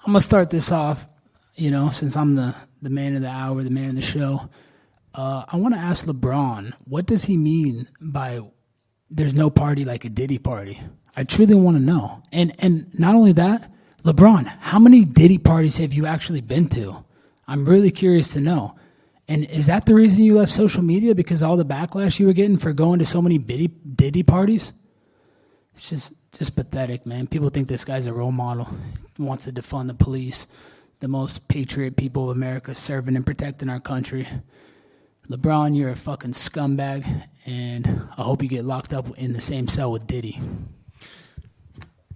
I'm going to start this off, since I'm the man of the hour, the man of the show. I want to ask LeBron, what does he mean by there's no party like a Diddy party? I truly want to know. And not only that, LeBron, how many Diddy parties have you actually been to? I'm really curious to know. And is that the reason you left social media, because all the backlash you were getting for going to so many Diddy parties? It's just pathetic, man. People think this guy's a role model. He wants to defund the police, the most patriot people of America, serving and protecting our country. LeBron, you're a fucking scumbag, and I hope you get locked up in the same cell with Diddy.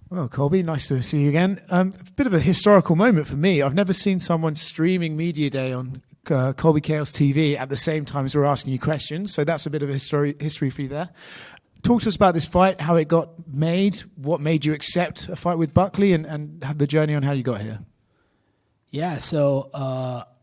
Well, Colby, nice to see you again. A bit of a historical moment for me. I've never seen someone streaming Media Day on Colby Chaos TV at the same time as we're asking you questions, so that's a bit of a history for you there. Talk to us about this fight, how it got made, what made you accept a fight with Buckley, and the journey on how you got here. Yeah, so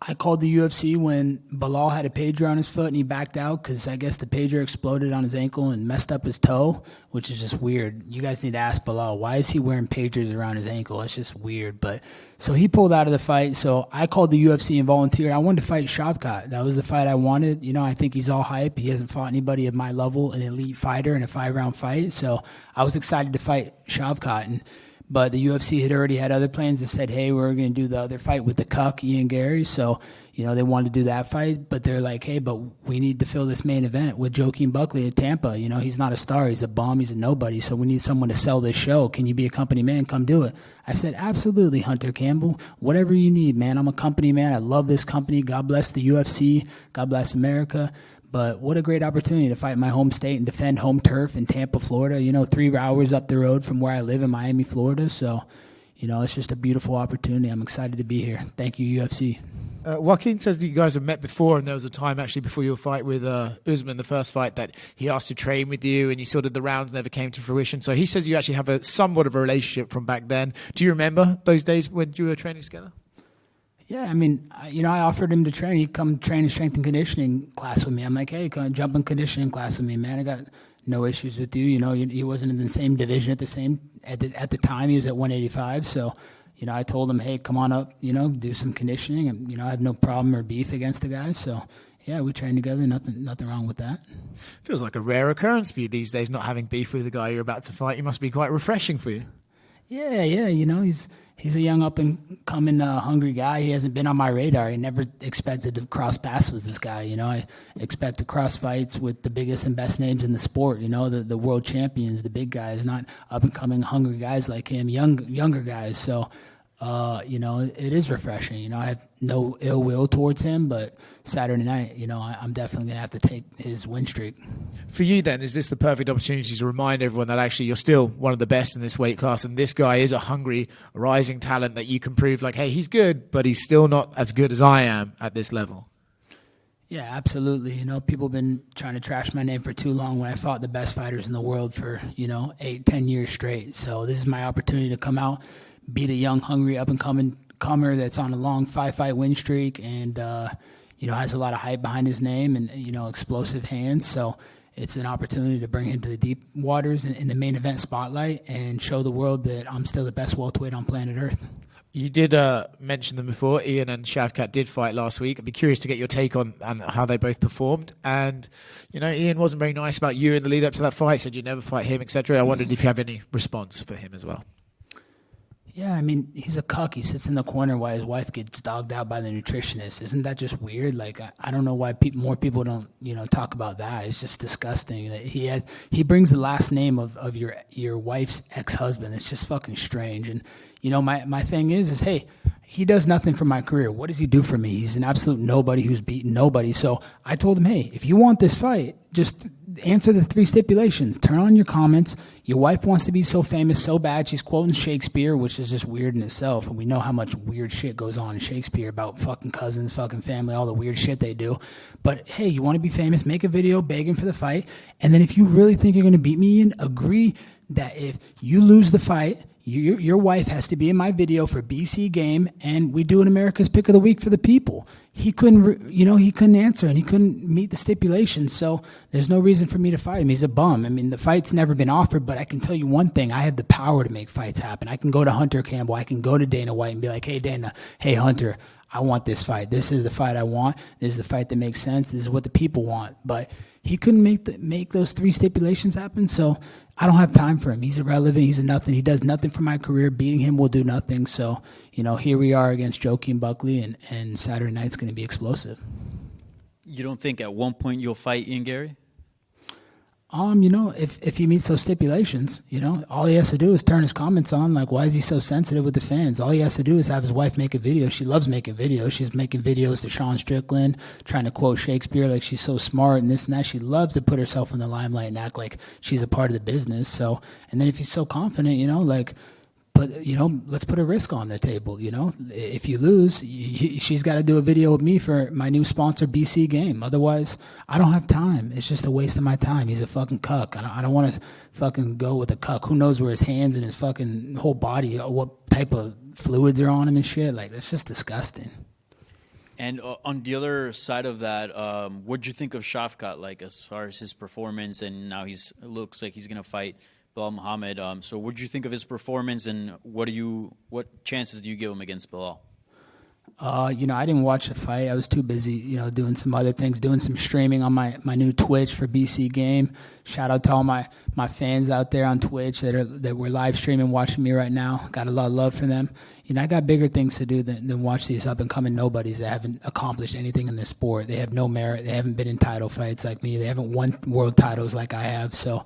I called the UFC when Bilal had a pager on his foot and he backed out because I guess the pager exploded on his ankle and messed up his toe, which is just weird. You guys need to ask Bilal, why is he wearing pagers around his ankle? It's just weird. But so he pulled out of the fight. So I called the UFC and volunteered. I wanted to fight Shavkat. That was the fight I wanted. I think he's all hype. He hasn't fought anybody of my level, an elite fighter in a 5-round fight. So I was excited to fight Shavkat. But the UFC had already had other plans and said, hey, we're going to do the other fight with the cuck, Ian Garry. So, they wanted to do that fight. But they're like, hey, but we need to fill this main event with Joaquin Buckley at Tampa. He's not a star. He's a bum. He's a nobody. So we need someone to sell this show. Can you be a company man? Come do it. I said, absolutely, Hunter Campbell. Whatever you need, man. I'm a company man. I love this company. God bless the UFC. God bless America. But what a great opportunity to fight my home state and defend home turf in Tampa, Florida, 3 hours up the road from where I live in Miami, Florida. So, it's just a beautiful opportunity. I'm excited to be here. Thank you, UFC. Joaquin says that you guys have met before, and there was a time actually before your fight with Usman, the first fight, that he asked to train with you, and you sort of the rounds never came to fruition. So he says you actually have somewhat of a relationship from back then. Do you remember those days when you were training together? Yeah, I offered him to train. He'd come train in strength and conditioning class with me. I'm like, hey, come jump in conditioning class with me, man. I got no issues with you. He wasn't in the same division at the time. He was at 185. So, I told him, hey, come on up, do some conditioning. And, I have no problem or beef against the guy. So, yeah, we train together. Nothing wrong with that. Feels like a rare occurrence for you these days, not having beef with the guy you're about to fight. It must be quite refreshing for you. Yeah, he's a young up-and-coming hungry guy. He hasn't been on my radar. I never expected to cross paths with this guy. I expect to cross fights with the biggest and best names in the sport, the world champions, the big guys, not up-and-coming hungry guys like him, younger guys. So, it is refreshing. I have no ill will towards him, but Saturday night, I'm definitely going to have to take his win streak. For you then, is this the perfect opportunity to remind everyone that actually you're still one of the best in this weight class, and this guy is a hungry, rising talent that you can prove like, hey, he's good, but he's still not as good as I am at this level? Yeah, absolutely. People have been trying to trash my name for too long when I fought the best fighters in the world for, 8-10 years straight. So this is my opportunity to come out, beat a young, hungry, up-and-coming comer that's on a long 5-fight win streak and, has a lot of hype behind his name and, explosive hands. So it's an opportunity to bring him to the deep waters in the main event spotlight and show the world that I'm still the best welterweight on planet Earth. You did mention them before. Ian and Shavkat did fight last week. I'd be curious to get your take on how they both performed. And, Ian wasn't very nice about you in the lead up to that fight, said you'd never fight him, etc. I wondered if you have any response for him as well. Yeah, he's a cuck. He sits in the corner while his wife gets dogged out by the nutritionist. Isn't that just weird? Like, I don't know why more people don't, talk about that. It's just disgusting that he brings the last name of your wife's ex-husband. It's just fucking strange. And, my thing is, hey, he does nothing for my career. What does he do for me? He's an absolute nobody who's beaten nobody. So I told him, hey, if you want this fight, just answer the 3 stipulations. Turn on your comments. Your wife wants to be so famous so bad. She's quoting Shakespeare, which is just weird in itself. And we know how much weird shit goes on in Shakespeare about fucking cousins, fucking family, all the weird shit they do. But, hey, you want to be famous, make a video begging for the fight. And then if you really think you're going to beat me, Ian, agree that if you lose the fight, Your wife has to be in my video for BC game, and we do an America's Pick of the Week for the people. He couldn't, he couldn't answer, and he couldn't meet the stipulations, so there's no reason for me to fight him. He's a bum. I mean, the fight's never been offered, but I can tell you one thing. I have the power to make fights happen. I can go to Hunter Campbell. I can go to Dana White and be like, hey, Dana, hey, Hunter, I want this fight. This is the fight I want. This is the fight that makes sense. This is what the people want. But he couldn't make those 3 stipulations happen, so I don't have time for him. He's irrelevant. He's a nothing. He does nothing for my career. Beating him will do nothing. So, here we are against Joaquin Buckley, and Saturday night's going to be explosive. You don't think at one point you'll fight Ian Garry? If he meets those stipulations, all he has to do is turn his comments on. Like, why is he so sensitive with the fans? All he has to do is have his wife make a video. She loves making videos. She's making videos to Sean Strickland, trying to quote Shakespeare like she's so smart and this and that. She loves to put herself in the limelight and act like she's a part of the business. So, and then if he's so confident, let's put a risk on the table. If you lose, she's got to do a video with me for my new sponsor, BC Game. Otherwise, I don't have time. It's just a waste of my time. He's a fucking cuck. I don't want to fucking go with a cuck. Who knows where his hands and his fucking whole body, what type of fluids are on him and shit. Like, that's just disgusting. And on the other side of that, what'd you think of Shavkat, like, as far as his performance? And now it looks like he's going to fight Bilal Muhammad. So what did you think of his performance, and what chances do you give him against Bilal? I didn't watch the fight. I was too busy, doing some other things, doing some streaming on my new Twitch for BC Game. Shout out to all my fans out there on Twitch that were live streaming, watching me right now. Got a lot of love for them. I got bigger things to do than watch these up-and-coming nobodies that haven't accomplished anything in this sport. They have no merit. They haven't been in title fights like me. They haven't won world titles like I have. So,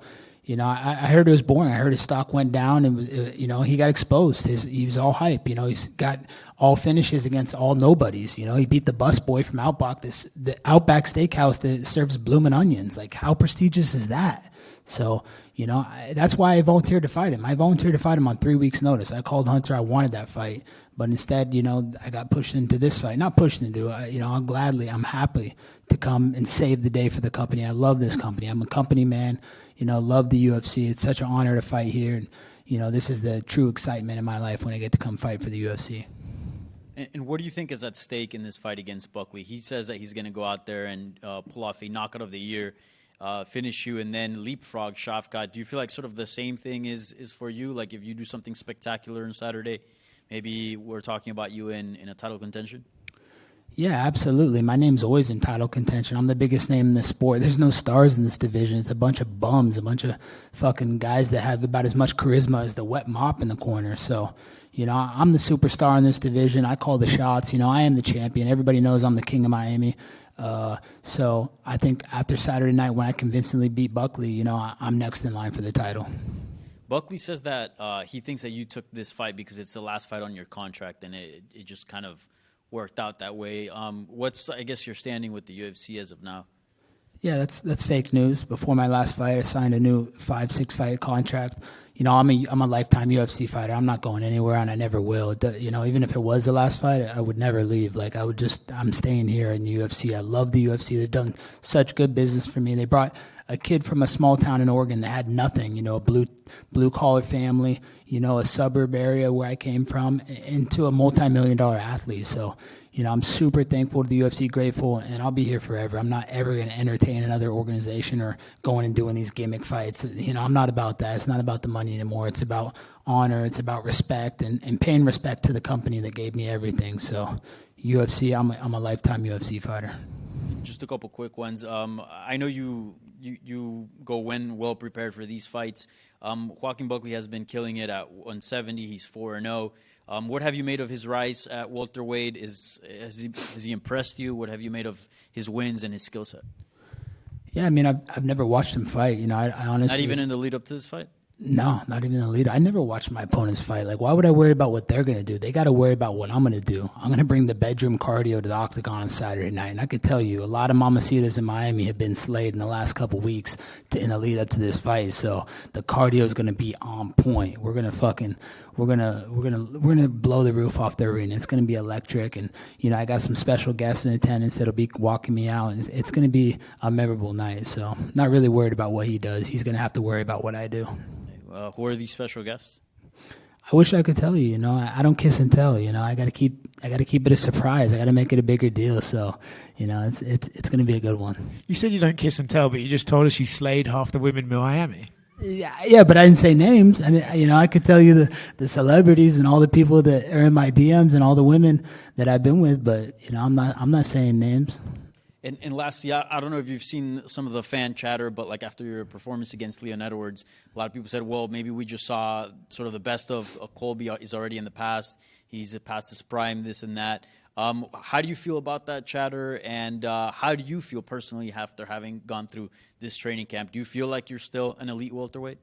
I heard it was boring. I heard his stock went down, and he got exposed. He was all hype. He's got all finishes against all nobodies. He beat the busboy from Outback, the Outback Steakhouse that serves bloomin' onions. Like, how prestigious is that? So, that's why I volunteered to fight him. I volunteered to fight him on 3 weeks' notice. I called Hunter. I wanted that fight, but instead, I got pushed into this fight. Not pushed into it. I'm happy to come and save the day for the company. I love this company. I'm a company man. Love the UFC. It's such an honor to fight here. And, this is the true excitement in my life when I get to come fight for the UFC. And what do you think is at stake in this fight against Buckley? He says that he's going to go out there and pull off a knockout of the year, finish you, and then leapfrog Shavkat. Do you feel like sort of the same thing is for you? Like, if you do something spectacular on Saturday, maybe we're talking about you in a title contention? Yeah, absolutely. My name's always in title contention. I'm the biggest name in the sport. There's no stars in this division. It's a bunch of bums, a bunch of fucking guys that have about as much charisma as the wet mop in the corner. So, I'm the superstar in this division. I call the shots. I am the champion. Everybody knows I'm the king of Miami. So I think after Saturday night when I convincingly beat Buckley, I'm next in line for the title. Buckley says that he thinks that you took this fight because it's the last fight on your contract, and it just kind of worked out that way. What's, I guess, your standing with the UFC as of now? Yeah, that's fake news. Before my last fight, I signed a new 5-6 fight contract. I'm a lifetime UFC fighter. I'm not going anywhere, and I never will. Even if it was the last fight, I would never leave. Like, I'm staying here in the UFC. I love the UFC. They've done such good business for me. They brought a kid from a small town in Oregon that had nothing, a blue collar family, a suburb area where I came from, into a multi-million-dollar athlete. So, I'm super thankful to the UFC, grateful, and I'll be here forever. I'm not ever going to entertain another organization or going and doing these gimmick fights. I'm not about that. It's not about the money anymore. It's about honor. It's about respect and paying respect to the company that gave me everything. So, UFC, I'm a lifetime UFC fighter. Just a couple quick ones. I know you go well prepared for these fights. Joaquin Buckley has been killing it at 170. He's 4-0. What have you made of his rise at welterweight? Has he impressed you? What have you made of his wins and his skill set? Yeah, I mean, I've never watched him fight. I honestly, not even in the lead up to this fight. No, not even the lead. I never watched my opponents fight. Like, why would I worry about what they're going to do? They got to worry about what I'm going to do. I'm going to bring the bedroom cardio to the octagon on Saturday night. And I could tell you, a lot of mamacitas in Miami have been slayed in the last couple of weeks in the lead up to this fight. So the cardio is going to be on point. We're going to blow the roof off the arena. It's going to be electric. And, I got some special guests in attendance that'll be walking me out. It's going to be a memorable night. So not really worried about what he does. He's going to have to worry about what I do. Who are these special guests? I wish I could tell you. You know, I don't kiss and tell. You know, I gotta keep it a surprise. I gotta make it a bigger deal. So, you know, it's gonna be a good one. You said you don't kiss and tell, but you just told us you slayed half the women in Miami. Yeah, but I didn't say names. And you know, I could tell you the celebrities and all the people that are in my DMs and all the women that I've been with. But you know, I'm not saying names. And lastly, I don't know if you've seen some of the fan chatter, but like after your performance against Leon Edwards, a lot of people said, well, maybe we just saw sort of the best of Colby. He's already in the past. He's past his prime, this and that. How do you feel about that chatter? And how do you feel personally after having gone through this training camp? Do you feel like you're still an elite welterweight?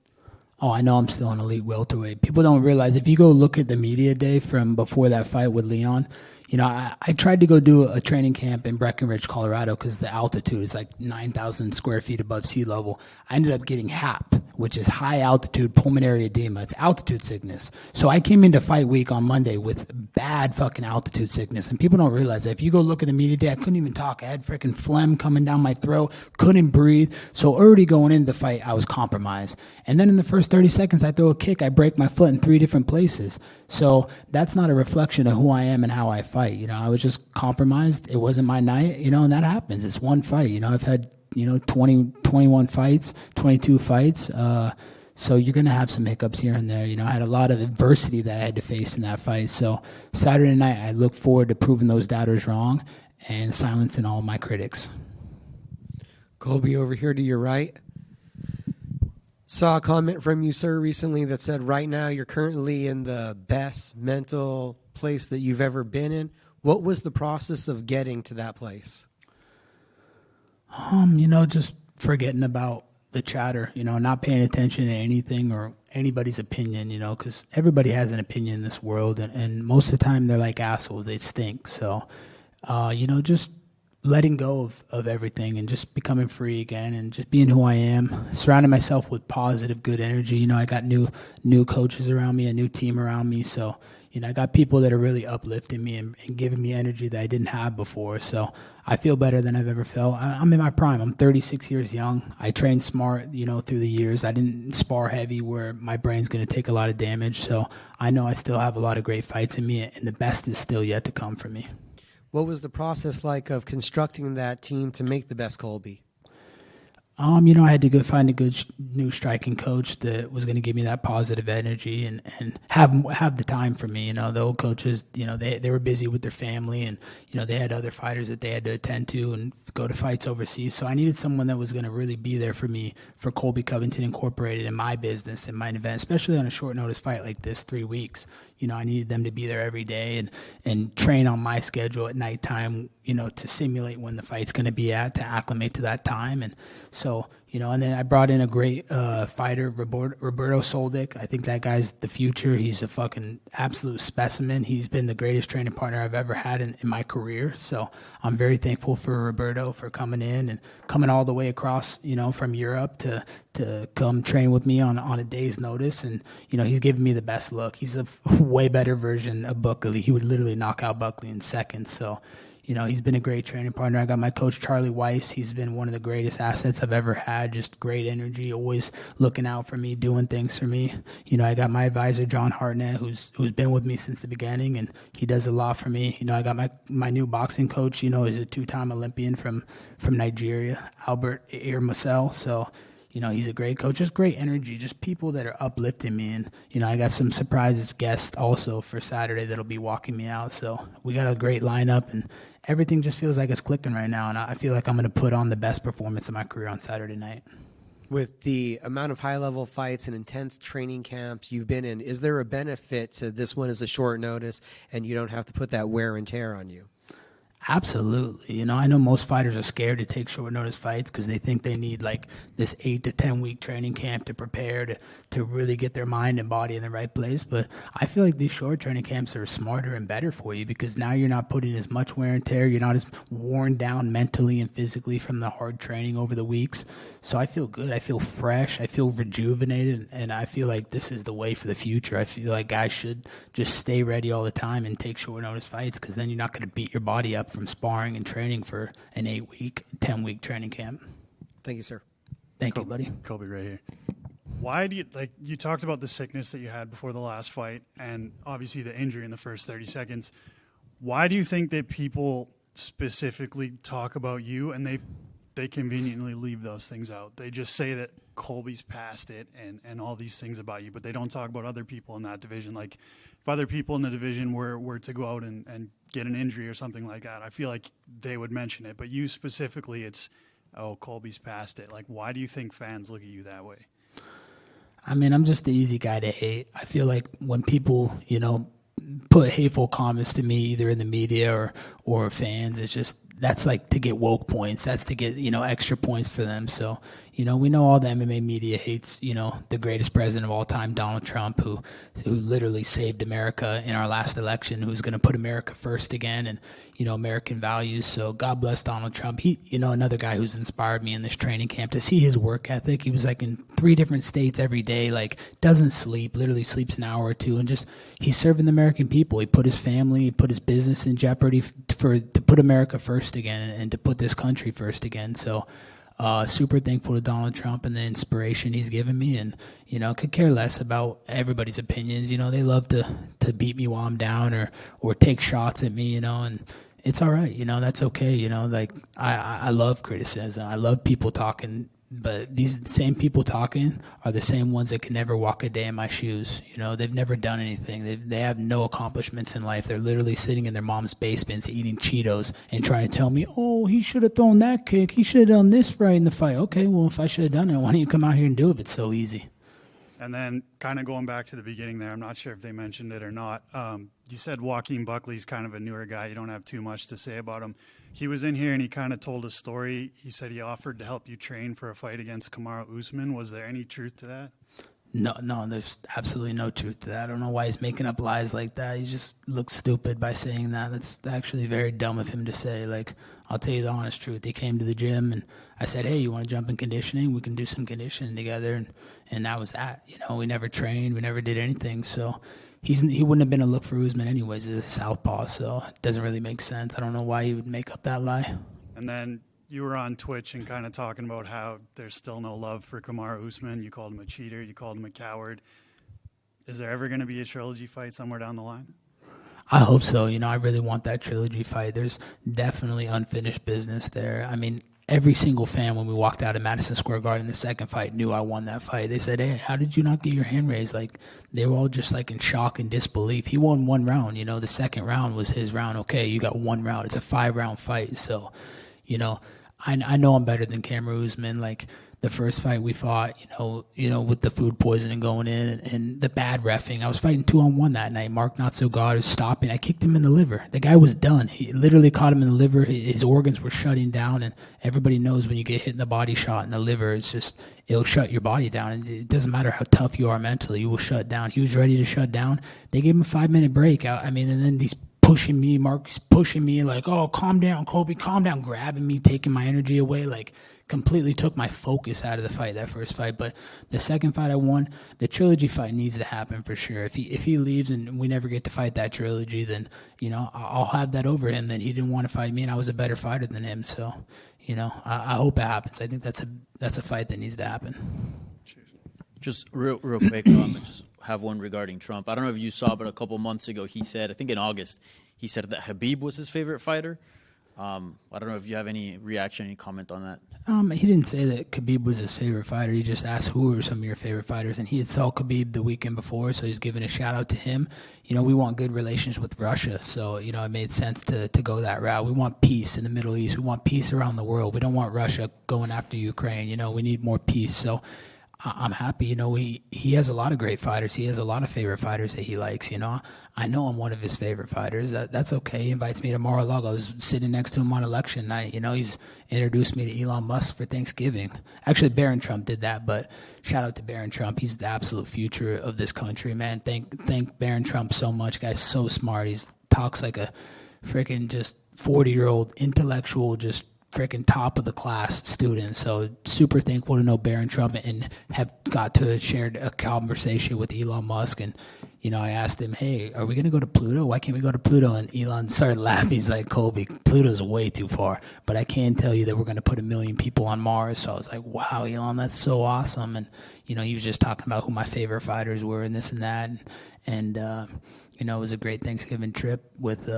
Oh, I know I'm still an elite welterweight. People don't realize, if you go look at the media day from before that fight with Leon, you know, I tried to go do a training camp in Breckenridge, Colorado, because the altitude is like 9,000 square feet above sea level. I ended up getting HAP, which is high altitude pulmonary edema. It's altitude sickness. So I came into fight week on Monday with bad fucking altitude sickness. And people don't realize that. If you go look at the media day, I couldn't even talk. I had freaking phlegm coming down my throat, couldn't breathe. So already going into the fight, I was compromised. And then in the first 30 seconds, I throw a kick. I break my foot in 3 different places. So that's not a reflection of who I am and how I fight. You know, I was just compromised. It wasn't my night, you know, and that happens. It's one fight. You know, I've had, you know, 21 fights, 22 fights. So you're going to have some hiccups here and there. You know, I had a lot of adversity that I had to face in that fight. So Saturday night, I look forward to proving those doubters wrong and silencing all my critics. Colby, over here to your right. Saw a comment from you, sir, recently that said right now you're currently in the best mental place that you've ever been in. What was the process of getting to that place? You know, just forgetting about the chatter, you know, not paying attention to anything or anybody's opinion, you know, because everybody has an opinion in this world, and most of the time they're like assholes. They stink. So, you know, just letting go of everything and just becoming free again and just being who I am, surrounding myself with positive, good energy. You know, I got new coaches around me, a new team around me. So, you know, I got people that are really uplifting me and giving me energy that I didn't have before. So I feel better than I've ever felt. I'm in my prime. I'm 36 years young. I trained smart, you know, through the years. I didn't spar heavy where my brain's going to take a lot of damage. So I know I still have a lot of great fights in me, and the best is still yet to come for me. What was the process like of constructing that team to make the best Colby? You know, I had to go find a good new striking coach that was going to give me that positive energy and have the time for me. You know, the old coaches, you know, they were busy with their family, and, you know, they had other fighters that they had to attend to and go to fights overseas. So I needed someone that was going to really be there for me, for Colby Covington Incorporated, in my business, in my event, especially on a short notice fight like this, 3 weeks. You know, I needed them to be there every day and train on my schedule at nighttime, you know, to simulate when the fight's going to be at, to acclimate to that time. And so, you know, and then I brought in a great fighter, Roberto Soldic. I think that guy's the future. He's a fucking absolute specimen. He's been the greatest training partner I've ever had in my career. So I'm very thankful for Roberto for coming in and coming all the way across, you know, from Europe to come train with me on a day's notice. And, you know, he's giving me the best look. He's a way better version of Buckley. He would literally knock out Buckley in seconds. So, you know, he's been a great training partner. I got my coach, Charlie Weiss. He's been one of the greatest assets I've ever had. Just great energy, always looking out for me, doing things for me. You know, I got my advisor, John Hartnett, who's been with me since the beginning, and he does a lot for me. You know, I got my new boxing coach, you know, is a 2-time Olympian from Nigeria, Albert Irmasel. So, you know, he's a great coach, just great energy, just people that are uplifting me. And, you know, I got some surprises guests also for Saturday that'll be walking me out. So we got a great lineup, and everything just feels like it's clicking right now. And I feel like I'm going to put on the best performance of my career on Saturday night. With the amount of high-level fights and intense training camps you've been in, is there a benefit to this one as a short notice and you don't have to put that wear and tear on you? Absolutely. You know, I know most fighters are scared to take short notice fights because they think they need like this 8 to 10 week training camp to prepare to really get their mind and body in the right place. But I feel like these short training camps are smarter and better for you because now you're not putting as much wear and tear. You're not as worn down mentally and physically from the hard training over the weeks. So I feel good. I feel fresh. I feel rejuvenated. And I feel like this is the way for the future. I feel like guys should just stay ready all the time and take short notice fights because then you're not going to beat your body up from sparring and training for an 8-week, 10-week training camp. Thank you, sir. Thank you, buddy. Colby right here. Why do you, like, you talked about the sickness that you had before the last fight and obviously the injury in the first 30 seconds. Why do you think that people specifically talk about you and they conveniently leave those things out? They just say that Colby's past it and all these things about you, but they don't talk about other people in that division. Like, if other people in the division were to go out and get an injury or something like that, I feel like they would mention it. But you specifically, it's, oh, Colby's past it. Like, why do you think fans look at you that way? I mean, I'm just the easy guy to hate. I feel like when people, put hateful comments to me, either in the media or fans, it's just, that's like to get woke points. That's to get, extra points for them. So, we know all the MMA media hates, the greatest president of all time, Donald Trump, who literally saved America in our last election, who's going to put America first again and, American values. So God bless Donald Trump. He, another guy who's inspired me in this training camp to see his work ethic. He was like in 3 different states every day, like doesn't sleep, literally sleeps an hour or two. And just, he's serving the American people. He put his family, he put his business in jeopardy to put America first again and to put this country first again. So, super thankful to Donald Trump and the inspiration he's given me, and could care less about everybody's opinions. They love to beat me while I'm down or take shots at me, and it's all right. That's okay. Like I love criticism. I love people talking, but these same people talking are the same ones that can never walk a day in my shoes. They've never done anything. They have no accomplishments in life. They're literally sitting in their mom's basements eating Cheetos and trying to tell me, oh, he should have thrown that kick. He should have done this right in the fight. Okay, well, if I should have done it, why don't you come out here and do it if it's so easy? And then kind of going back to the beginning there, I'm not sure if they mentioned it or not. You said Joaquin Buckley's kind of a newer guy. You don't have too much to say about him. He was in here and he kind of told a story. He said he offered to help you train for a fight against Kamaru Usman. Was there any truth to that? No, there's absolutely no truth to that. I don't know why he's making up lies like that. He just looks stupid by saying that. That's actually very dumb of him to say. Like, I'll tell you the honest truth. He came to the gym and I said, hey, you want to jump in conditioning? We can do some conditioning together. And that was that. We never trained. We never did anything. So he wouldn't have been a look for Usman anyways. He's a southpaw, so it doesn't really make sense. I don't know why he would make up that lie. And then you were on Twitch and kind of talking about how there's still no love for Kamaru Usman. You called him a cheater. You called him a coward. Is there ever going to be a trilogy fight somewhere down the line? I hope so. I really want that trilogy fight. There's definitely unfinished business there. I mean, every single fan when we walked out of Madison Square Garden the second fight knew I won that fight. They said, hey, how did you not get your hand raised? Like, they were all just like in shock and disbelief. He won 1 round. The second round was his round. Okay, you got 1 round. It's a 5-round fight. So, I know I'm better than Kamaru Usman. Like, the first fight we fought, with the food poisoning going in and the bad reffing. I was fighting 2-on-1 that night. Mark Not So God was stopping. I kicked him in the liver. The guy was done. He literally caught him in the liver. His organs were shutting down, and everybody knows when you get hit in the body shot in the liver, it'll shut your body down. And it doesn't matter how tough you are mentally, you will shut down. He was ready to shut down. They gave him a 5-minute break. And then these pushing me, Mark's pushing me like, oh, calm down, Colby, calm down, grabbing me, taking my energy away, like completely took my focus out of the fight, that first fight. But the second fight I won, the trilogy fight needs to happen for sure. If he leaves and we never get to fight that trilogy, then, I'll have that over him, that he didn't want to fight me and I was a better fighter than him. So, I hope it happens. I think that's a fight that needs to happen. Just real quick, just have one regarding Trump. I don't know if you saw, but a couple months ago he said, I think in August, he said that Khabib was his favorite fighter. I don't know if you have any reaction, any comment on that. He didn't say that Khabib was his favorite fighter. He just asked who are some of your favorite fighters, and he had saw Khabib the weekend before, so he's giving a shout out to him. We want good relations with Russia, so it made sense to go that route. We want peace in the Middle East. We want peace around the world. We don't want Russia going after Ukraine. We need more peace. So I'm happy. He has a lot of great fighters. He has a lot of favorite fighters that he likes. I know I'm one of his favorite fighters. That's okay. He invites me to Mar-a-Lago. I was sitting next to him on election night. He's introduced me to Elon Musk for Thanksgiving. Actually, Barron Trump did that, but shout out to Barron Trump. He's the absolute future of this country, man. Thank Barron Trump so much. Guy's so smart. He talks like a freaking just 40-year-old intellectual, just freaking top of the class student. So super thankful to know Barron Trump and have got to shared a conversation with Elon Musk. And, you know, I asked him, hey, are we going to go to Pluto? Why can't we go to Pluto? And Elon started laughing. He's like, Colby, Pluto's way too far. But I can tell you that we're going to put 1 million people on Mars. So I was like, wow, Elon, that's so awesome. And, you know, he was just talking about who my favorite fighters were and this and that. And you know, it was a great Thanksgiving trip with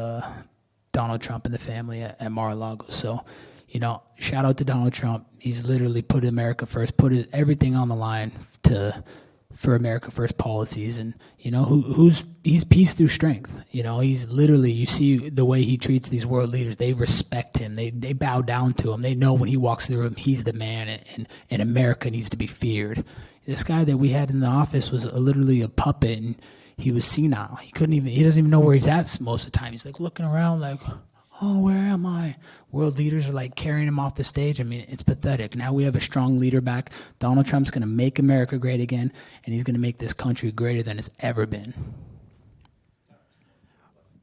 Donald Trump and the family at Mar-a-Lago. So, you know, shout out to Donald Trump. He's literally put America first, everything on the line for America first policies. And, you know, he's peace through strength. You know, he's literally, you see the way he treats these world leaders. They respect him. They bow down to him. They know when he walks through the room, he's the man, and America needs to be feared. This guy that we had in the office was literally a puppet, and he was senile. He doesn't even know where he's at most of the time. He's like looking around like, oh, where am I? World leaders are like carrying him off the stage. I mean, it's pathetic. Now we have a strong leader back. Donald Trump's going to make America great again, and he's going to make this country greater than it's ever been.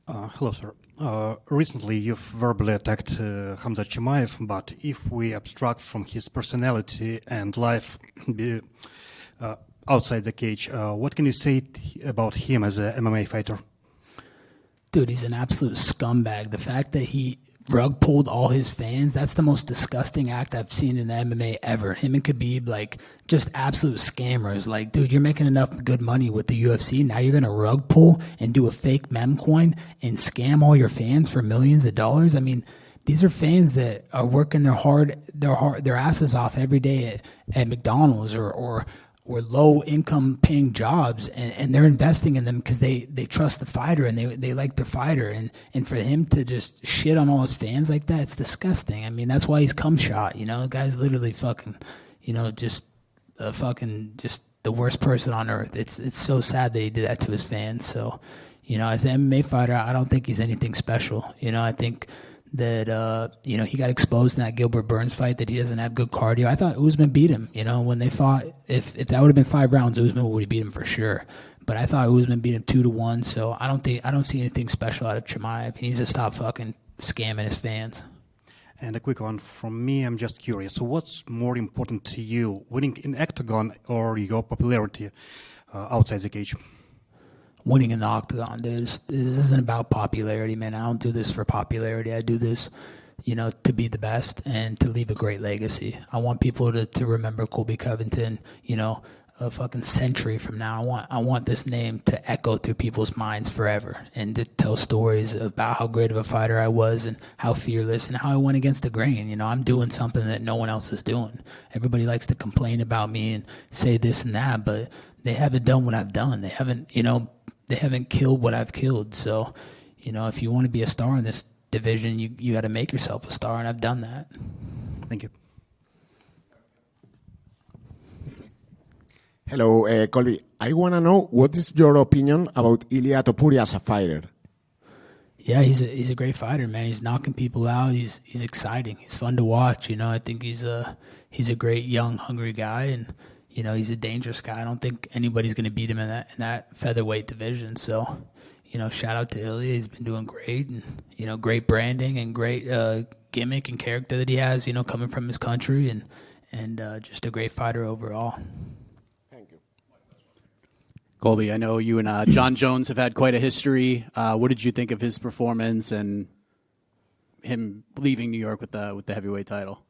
Hello, sir. Recently, you've verbally attacked Khamzat Chimaev, but if we abstract from his personality and life outside the cage, what can you say about him as an MMA fighter? Dude, he's an absolute scumbag. The fact that he rug pulled all his fans, that's the most disgusting act I've seen in the MMA ever. Him and Khabib, like, just absolute scammers. Like, dude, you're making enough good money with the UFC. Now you're going to rug pull and do a fake mem coin and scam all your fans for millions of dollars? I mean, these are fans that are working their asses off every day at McDonald's or low income paying jobs, and they're investing in them because they trust the fighter and they like their fighter, and for him to just shit on all his fans like that, it's disgusting. I mean, that's why he's cum shot, you know. The guy's literally fucking, you know, just the worst person on earth. It's so sad that he did that to his fans. So, you know, as an MMA fighter, I don't think he's anything special. You know, I think that, you know, he got exposed in that Gilbert Burns fight that he doesn't have good cardio. I thought Usman beat him, you know, when they fought. If that would have been 5 rounds, Usman would have beat him for sure. But I thought Usman beat him 2-1, so I don't see anything special out of Chimaev. He needs to stop fucking scamming his fans. And a quick one from me, I'm just curious. So what's more important to you, winning in octagon or your popularity outside the cage? Winning in the octagon, dude. This isn't about popularity, man. I don't do this for popularity. I do this, you know, to be the best and to leave a great legacy. I want people to remember Colby Covington, you know, a fucking century from now. I want this name to echo through people's minds forever, and to tell stories about how great of a fighter I was and how fearless and how I went against the grain. You know, I'm doing something that no one else is doing. Everybody likes to complain about me and say this and that, but they haven't done what I've done. They haven't, you know, they haven't killed what I've killed. So, you know, if you want to be a star in this division, you got to make yourself a star, and I've done that. Thank you. Hello, Colby. I want to know, what is your opinion about Ilia Topuria as a fighter? Yeah, he's a great fighter, man. He's knocking people out. He's exciting. He's fun to watch. You know, I think he's a great, young, hungry guy, and you know, he's a dangerous guy. I don't think anybody's going to beat him in that featherweight division. So, you know, shout out to Ilya. He's been doing great, and you know, great branding and great gimmick and character that he has. You know, coming from his country, and just a great fighter overall. Thank you. Colby, I know you and John Jones have had quite a history. What did you think of his performance and him leaving New York with the heavyweight title?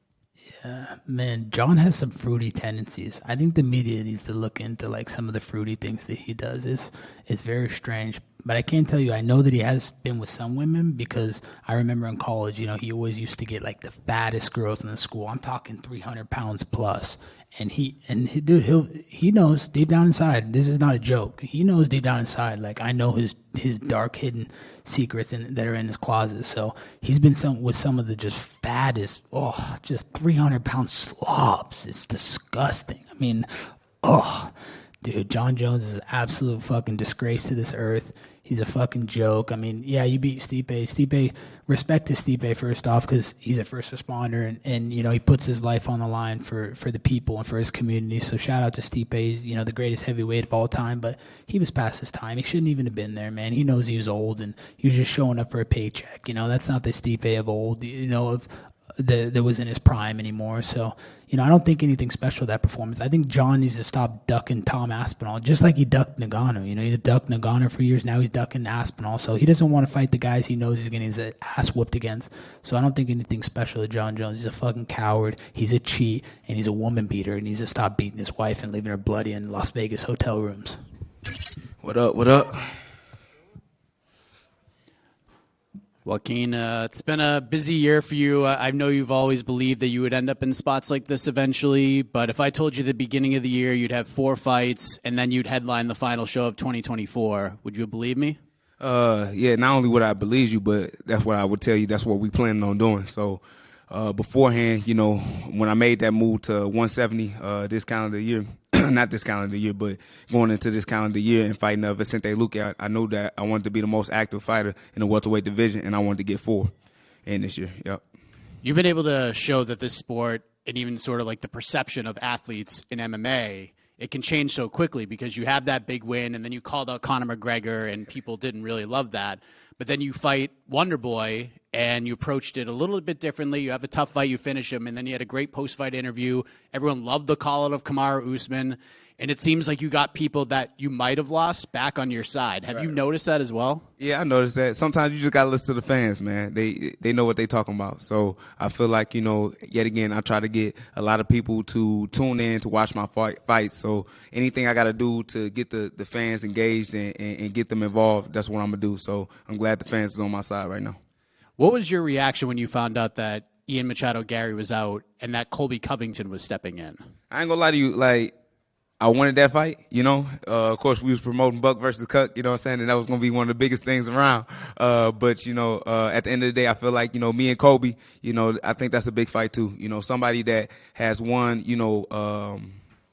Yeah, man, John has some fruity tendencies. I think the media needs to look into like some of the fruity things that he does. It's very strange. But I can't tell you, I know that he has been with some women, because I remember in college, you know, he always used to get like the fattest girls in the school. I'm talking 300 pounds plus. And he knows deep down inside, this is not a joke. He knows deep down inside, like, I know his dark hidden secrets that are in his closet. So he's been with some of the just fattest, just 300 pound slobs. It's disgusting. I mean, dude, John Jones is an absolute fucking disgrace to this earth. He's a fucking joke. I mean, yeah, you beat Stipe. Stipe, respect to Stipe first off, because he's a first responder, and you know, he puts his life on the line for the people and for his community. So shout out to Stipe. He's, you know, the greatest heavyweight of all time, but he was past his time. He shouldn't even have been there, man. He knows he was old, and he was just showing up for a paycheck. You know, that's not the Stipe of old. You know, that was in his prime anymore. So, I don't think anything special with that performance. I think John needs to stop ducking Tom Aspinall, just like he ducked Nagano. He ducked Nagano for years. Now he's ducking Aspinall. So he doesn't want to fight the guys he knows he's getting his ass whooped against. So I don't think anything special with John Jones. He's a fucking coward. He's a cheat, and he's a woman beater. He needs to stop beating his wife and leaving her bloody in Las Vegas hotel rooms. What up? What up? Joaquin, it's been a busy year for you. I know you've always believed that you would end up in spots like this eventually, but if I told you the beginning of the year you'd have 4 fights and then you'd headline the final show of 2024, would you believe me? Yeah, not only would I believe you, but that's what I would tell you. That's what we planning on doing. So beforehand, when I made that move to 170 this calendar year, not this calendar year, but going into this calendar year and fighting Vicente Luque, I knew that I wanted to be the most active fighter in the welterweight division, and I wanted to get 4 in this year. Yep. You've been able to show that this sport, and even sort of like the perception of athletes in MMA, it can change so quickly because you have that big win, and then you called out Conor McGregor, and people didn't really love that. But then you fight Wonder Boy, and you approached it a little bit differently. You have a tough fight, you finish him, and then you had a great post-fight interview. Everyone loved the call-out of Kamaru Usman, and it seems like you got people that you might have lost back on your side. Have you noticed that as well? Yeah, I noticed that. Sometimes you just got to listen to the fans, man. They know what they talking about. So I feel like, yet again, I try to get a lot of people to tune in to watch my fights. So anything I got to do to get the fans engaged and get them involved, that's what I'm going to do. So I'm glad the fans is on my side right now. What was your reaction when you found out that Ian Machado Garry was out and that Colby Covington was stepping in? I ain't going to lie to you, I wanted that fight, Of course, we was promoting Buck versus Cuck, you know what I'm saying? And that was going to be one of the biggest things around. But at the end of the day, I feel like, me and Colby, I think that's a big fight too. Somebody that has won,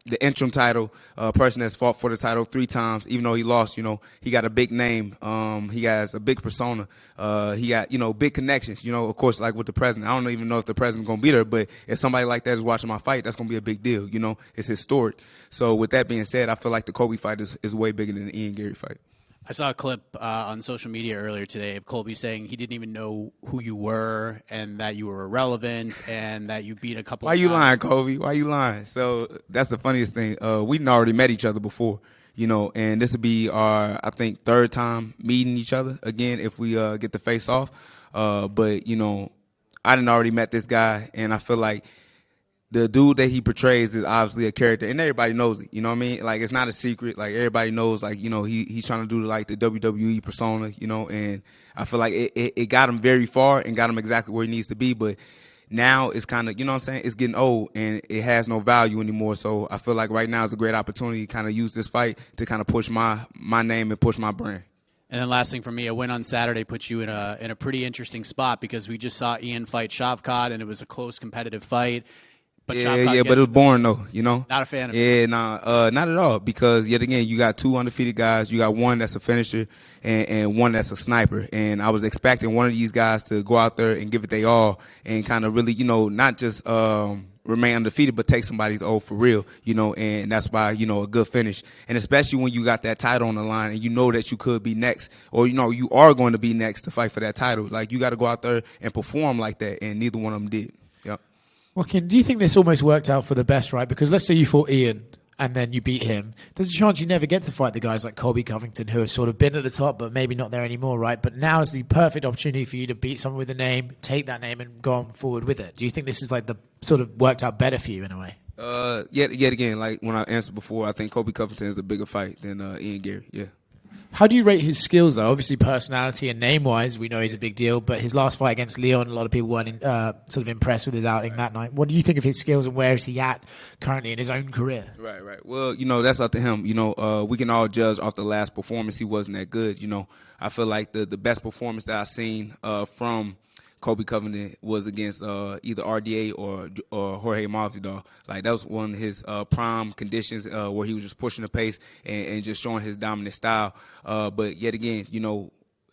the interim title, person that's fought for the title 3 times, even though he lost, he got a big name. He has a big persona. He got, big connections, of course, like with the president. I don't even know if the president's going to be there, but if somebody like that is watching my fight, that's going to be a big deal, It's historic. So with that being said, I feel like the Colby fight is way bigger than the Ian Garry fight. I saw a clip on social media earlier today of Colby saying he didn't even know who you were and that you were irrelevant and that you beat a couple of times. Why you lying, Colby? Why you lying? So that's the funniest thing. We'd already met each other before, and this would be our, I think, 3rd time meeting each other again if we get to face off. But, I didn't already met this guy, and I feel like the dude that he portrays is obviously a character, and everybody knows it. You know what I mean? Like, it's not a secret. Like, everybody knows, like, he's trying to do, like, the WWE persona, and I feel like it got him very far and got him exactly where he needs to be. But now it's kind of, it's getting old, and it has no value anymore. So I feel like right now is a great opportunity to kind of use this fight to kind of push my name and push my brand. And then last thing for me, a win on Saturday puts you in a pretty interesting spot because we just saw Ian fight Shavkat, and it was a close competitive fight. But but it was boring though, Not a fan of it. Yeah, not at all. Because yet again, you got 2 undefeated guys. You got one that's a finisher and one that's a sniper. And I was expecting one of these guys to go out there and give it they all and kind of really, not just remain undefeated, but take somebody's oath for real, and that's why, a good finish. And especially when you got that title on the line and you know that you could be next or, you are going to be next to fight for that title. Like, you got to go out there and perform like that, and neither one of them did. Yep. Joaquin, do you think this almost worked out for the best, right? Because let's say you fought Ian and then you beat him. There's a chance you never get to fight the guys like Colby Covington who have sort of been at the top but maybe not there anymore, right? But now is the perfect opportunity for you to beat someone with a name, take that name and go on forward with it. Do you think this is like the sort of worked out better for you in a way? Yet again, like when I answered before, I think Colby Covington is a bigger fight than Ian Garry, yeah. How do you rate his skills, though? Obviously, personality and name-wise, we know he's a big deal. But his last fight against Leon, a lot of people weren't sort of impressed with his outing that night. What do you think of his skills, and where is he at currently in his own career? Right. Well, that's up to him. We can all judge off the last performance. He wasn't that good. I feel like the best performance that I've seen from Colby Covington was against either RDA or Jorge Masvidal. Like, that was one of his prime conditions where he was just pushing the pace and just showing his dominant style. But yet again,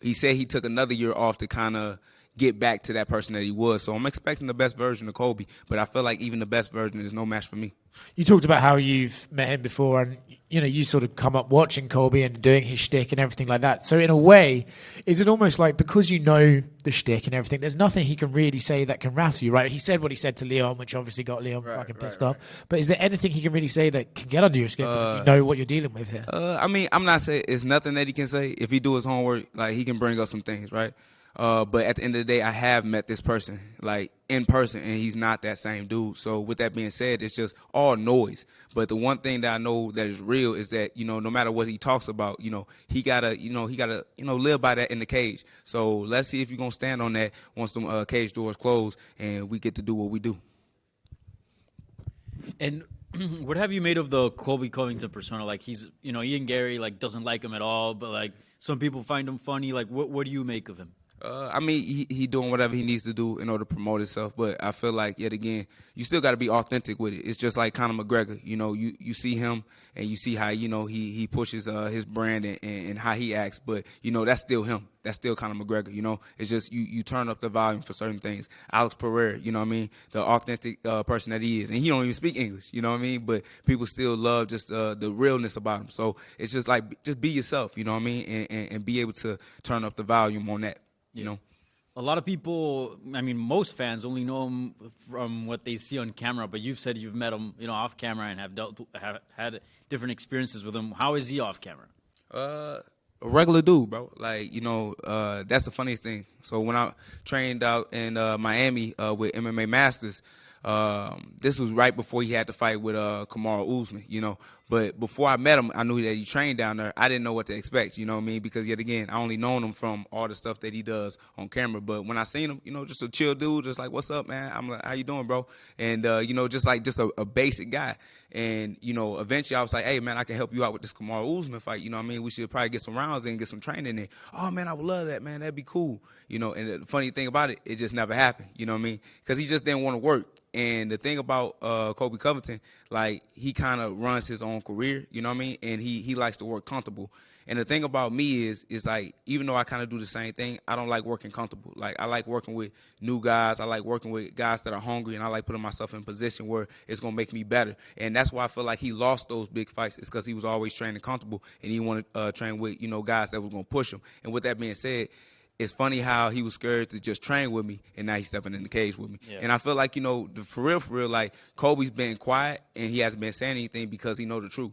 he said he took another year off to kind of get back to that person that he was. So I'm expecting the best version of Colby, but I feel like even the best version is no match for me. You talked about how you've met him before, and you sort of come up watching Colby and doing his shtick and everything like that. So in a way, is it almost like because you know the shtick and everything, there's nothing he can really say that can rattle you, right? He said what he said to Leon, which obviously got Leon fucking pissed off. But is there anything he can really say that can get under your skin because you know what you're dealing with here? I mean, I'm not saying it's nothing that he can say. If he do his homework, like, he can bring up some things, right? But at the end of the day, I have met this person, like, in person, and he's not that same dude. So with that being said, it's just all noise. But the one thing that I know that is real is that, no matter what he talks about, he gotta live by that in the cage. So let's see if you're gonna stand on that once the cage doors close and we get to do what we do. And what have you made of the Colby Covington persona? Like, he's, Ian Garry, like, doesn't like him at all, but, like, some people find him funny. Like, what do you make of him? I mean, he doing whatever he needs to do in order to promote himself. But I feel like, yet again, you still got to be authentic with it. It's just like Conor McGregor. You see him and you see how, he pushes his brand and how he acts. But, that's still him. That's still Conor McGregor. It's just you turn up the volume for certain things. Alex Pereira, the authentic person that he is. And he don't even speak English, But people still love just the realness about him. So it's just like, just be yourself, and be able to turn up the volume on that. A lot of people, most fans only know him from what they see on camera, but you've said you've met him, off camera and have had different experiences with him. How is he off camera? A regular dude, bro. Like, that's the funniest thing. So when I trained out in Miami with MMA Masters, this was right before he had to fight with Kamaru Usman, But before I met him, I knew that he trained down there. I didn't know what to expect, Because, yet again, I only known him from all the stuff that he does on camera. But when I seen him, just a chill dude, just like, what's up, man? I'm like, how you doing, bro? And, just a basic guy. And, eventually I was like, hey, man, I can help you out with this Kamaru Usman fight. We should probably get some rounds in, get some training in. Oh, man, I would love that, man. That'd be cool. And the funny thing about it, it just never happened, Because he just didn't want to work. And the thing about Colby Covington, like, he kind of runs his own career, And he likes to work comfortable. And the thing about me is like, even though I kind of do the same thing, I don't like working comfortable. Like, I like working with new guys. I like working with guys that are hungry, and I like putting myself in a position where it's going to make me better. And that's why I feel like he lost those big fights. It's because he was always training comfortable, and he wanted to train with, guys that was going to push him. And with that being said, it's funny how he was scared to just train with me, and now he's stepping in the cage with me. Yeah. And I feel like, for real, like, Colby's been quiet, and he hasn't been saying anything because he know the truth.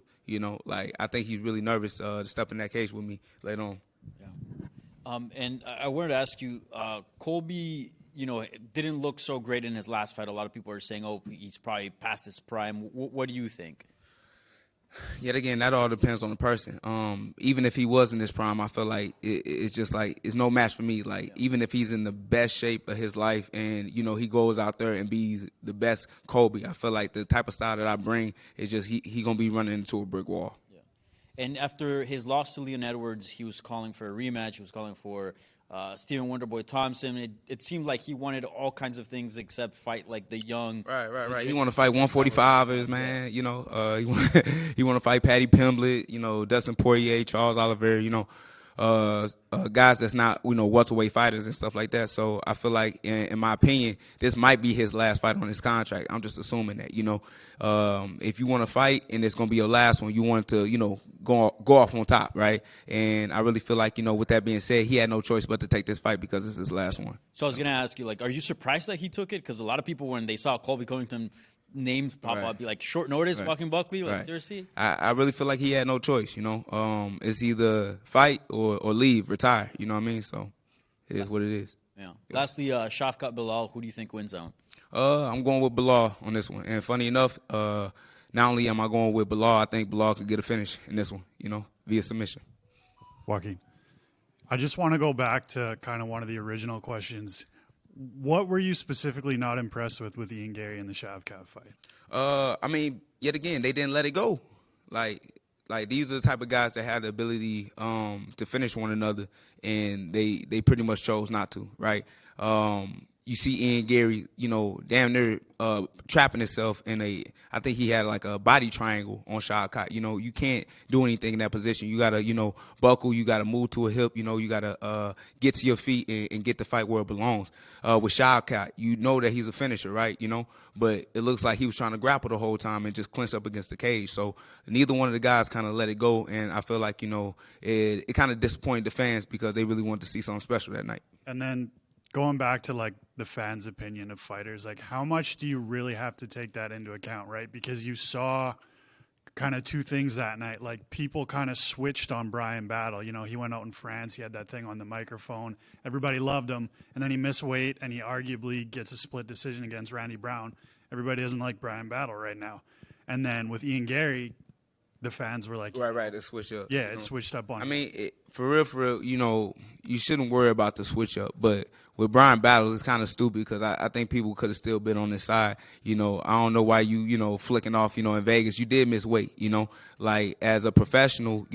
Like, I think he's really nervous to step in that cage with me later on. Yeah. And I wanted to ask you, Colby, didn't look so great in his last fight. A lot of people are saying, oh, he's probably past his prime. What do you think? Yet again, that all depends on the person. Even if he was in his prime, I feel like it's just like, it's no match for me. Like, even if he's in the best shape of his life and, he goes out there and be the best Colby, I feel like the type of style that I bring is just he going to be running into a brick wall. Yeah. And after his loss to Leon Edwards, he was calling for a rematch. He was calling for Stephen Wonderboy Thompson. It seemed like he wanted all kinds of things except fight like the young. Right. He want to fight 145ers, man. He want to fight Patty Pimblett, Dustin Poirier, Charles Oliveira, guys that's not, welterweight fighters and stuff like that. So I feel like, in my opinion, this might be his last fight on his contract. I'm just assuming that, if you want to fight and it's going to be your last one, you want to, go off on top, right? And I really feel like, with that being said, he had no choice but to take this fight because it's his last one. So I was going to ask you, like, are you surprised that he took it? Because a lot of people, when they saw Colby Covington names pop up, be like, short notice, Joaquin Buckley, like, seriously? I really feel like he had no choice, It's either fight or leave, retire, you know what I mean? So it is what it is. Yeah. Lastly, Shafkat Bilal, who do you think wins out? I'm going with Bilal on this one. And funny enough, not only am I going with Bilal, I think Bilal could get a finish in this one, via submission. Joaquin, I just want to go back to kind of one of the original questions. What were you specifically not impressed with Ian Garry in the Shavkat fight? Yet again, they didn't let it go. Like these are the type of guys that have the ability to finish one another, and they pretty much chose not to, right? you see Ian Garry, damn near trapping himself in I think he had like a body triangle on Shavkat. You can't do anything in that position. You got to, buckle. You got to move to a hip. You got to get to your feet and get the fight where it belongs. With Shavkat, you know that he's a finisher, right? But it looks like he was trying to grapple the whole time and just clinch up against the cage. So neither one of the guys kind of let it go. And I feel like, it kind of disappointed the fans because they really wanted to see something special that night. And then going back to like the fans' opinion of fighters, like how much do you really have to take that into account, right? Because you saw kind of two things that night. Like people kind of switched on Brian Battle. He went out in France, he had that thing on the microphone. Everybody loved him, and then he missed weight, and he arguably gets a split decision against Randy Brown. Everybody doesn't like Brian Battle right now. And then with Ian Garry, the fans were like, right, it switched up. Yeah, it switched up on. I mean, for real, you shouldn't worry about the switch up. But with Brian Battles, it's kind of stupid because I think people could have still been on this side. I don't know why you flicking off. In Vegas, you did miss weight. Like as a professional,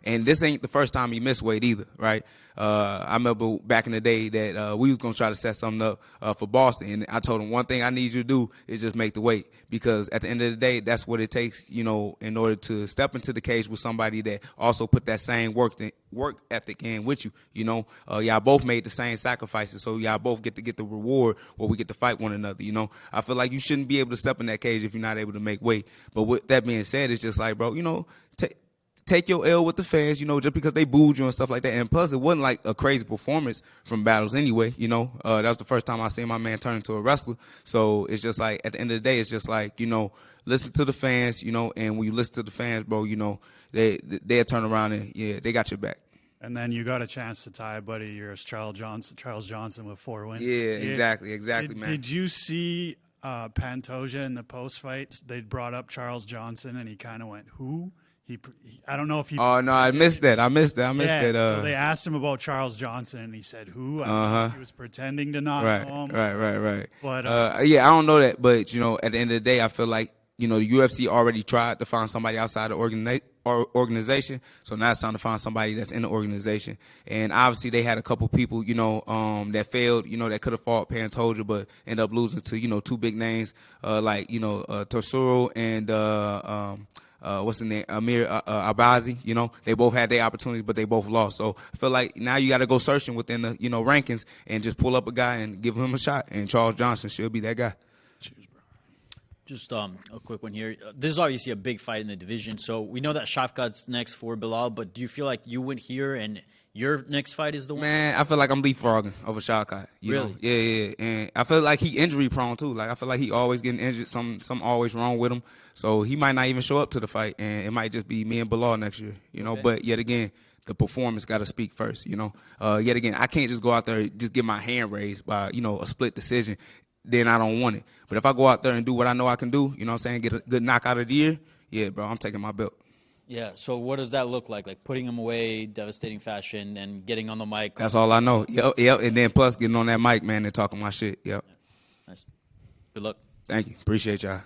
and this ain't the first time you missed weight either, right? I remember back in the day that we was gonna try to set something up for Boston, and I told him one thing I need you to do is just make the weight, because at the end of the day, that's what it takes, in order to step into the cage with somebody that also put that same work ethic in with you. Y'all both made the same sacrifices, so y'all both get to get the reward where we get to fight one another. I feel like you shouldn't be able to step in that cage if you're not able to make weight. But with that being said, it's just like, bro, take your L with the fans, just because they booed you and stuff like that. And plus, it wasn't like a crazy performance from Battles anyway, that was the first time I seen my man turn into a wrestler. So it's just like, at the end of the day, it's just like, listen to the fans, and when you listen to the fans, bro, they'll turn around and, yeah, they got your back. And then you got a chance to tie a buddy of yours, Charles Johnson with 4 wins. Yeah, exactly, man. Did you see Pantoja in the post-fight? They brought up Charles Johnson, and he kind of went, who? I don't know if he. Oh no, I missed that. I missed that. So they asked him about Charles Johnson, and he said, "Who?" I don't know if he was pretending to not know him. Right. But yeah, I don't know that. But at the end of the day, I feel like the UFC already tried to find somebody outside the organization. So now it's time to find somebody that's in the organization. And obviously, they had a couple people, that failed, that could have fought Pantoja, but ended up losing to, two big names, like Torsuro and. What's the name? Amir Abazi. They both had their opportunities, but they both lost. So I feel like now you got to go searching within the rankings and just pull up a guy and give him a shot. And Charles Johnson should be that guy. Cheers, bro. Just a quick one here. This is obviously a big fight in the division. So we know that Shavkat's next for Bilal, but do you feel like you went here and your next fight is the one? Man, I feel like I'm leapfrogging over Shavkat. Really? Yeah. And I feel like he injury prone too. Like I feel like he always getting injured. Something always wrong with him. So he might not even show up to the fight, and it might just be me and Bilal next year. Okay. But yet again, the performance got to speak first. Yet again, I can't just go out there and just get my hand raised by a split decision. Then I don't want it. But if I go out there and do what I know I can do, get a good knockout of the year, yeah, bro, I'm taking my belt. Yeah, so what does that look like? Like putting him away, devastating fashion, and getting on the mic? That's all I know. Yep. And then plus getting on that mic, man, and talking my shit. Yep. Nice. Good luck. Thank you. Appreciate y'all.